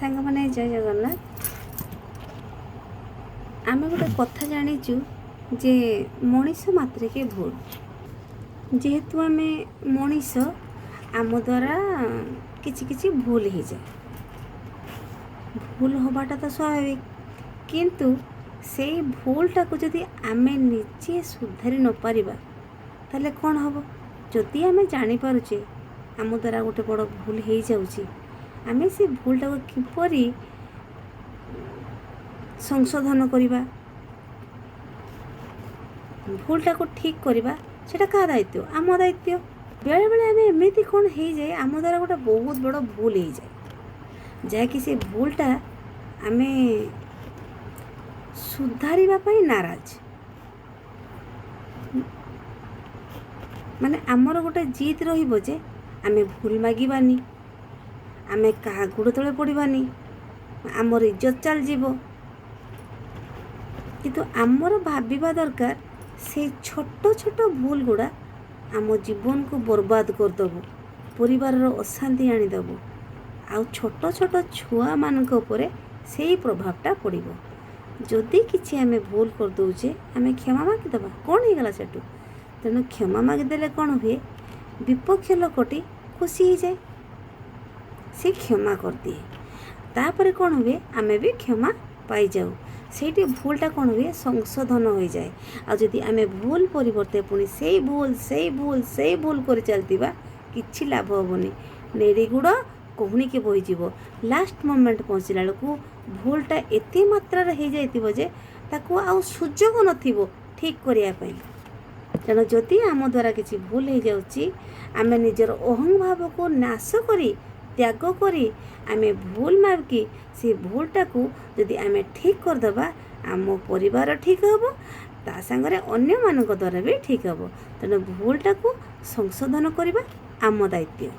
सांग माने जय जगन्नाथ। आम गोटे कथा जाचु जे मनीष मात्रे भूल जेहेतु आम मनीष आम द्वारा किछि किछि भूल हो जाए। भूल होबाटा तो स्वाभाविक, किंतु से भूलटा को जदि आम निजे सुधारी न पारिबा ताले कौन हम। जदि आम जानीपारुचे आम द्वारा गोटे बड़ भूल हो जाउची, आम से भूलटा को किपरि संशोधन करिबा, भूलटा को ठीक करिबा, सेटा का दायित्व? आम दायित्व। बेले बेले आम एमती कौन हो जाए आम द्वारा गोटे बहुत बड़ भूल हो जाए, जहाँकि से भूलटा आम सुधारिबा पई नाराज। माने आमर गोटे जीत रहिबो जे आम भूल मागिबानी, आम क्या गोड़ तले पड़ानी, आमर इज्जत चल जीवो। किंतु आमर भाविबा दरकार से छोट छोट भूल गुड़ा आम जीवन को बर्बाद करदेबू, परिवार अशांति आनीदेबू। आउ छोट छोट छुआ मानक उपरे से प्रभावटा पड़ो। जदि किसी आम भूल कर दौचे आम क्षमा मागिदेबा, कौन हो गला सेठू। तेणु क्षमा मागिदेले कौन हुए, विपक्ष लोकटी खुशी हो जाए, से क्षमा कर दिए। तापर कौन हुए, आम भी क्षमा पाई जाऊ। से भूलटा कौन हुए, संशोधन हो जाए। आ जदि आम भूल परिवर्ते पुणी से भूल कर चलती किछि लाभ हेनी। नेड़ी गुड़ कहूनी के बोहीज लास्ट मोमेंट पहुँचला बेलू भूलटा एत मात्रा हो जाए ताकू आउ सुजोग नथिबो ठीक करने। तेणु जदि आम द्वारा किसी भूल हो जाउची, आम निजर अहं भाव को नाश करी त्याग करी आम भूल मागी से भूलटा को जदि आम ठीक करदबा, आम परिवार ठीक हम, ता सांगरे अन्य मानक द्वारा भी ठीक हम। तेणु भूलटा को संशोधन करबा आम दायित्व।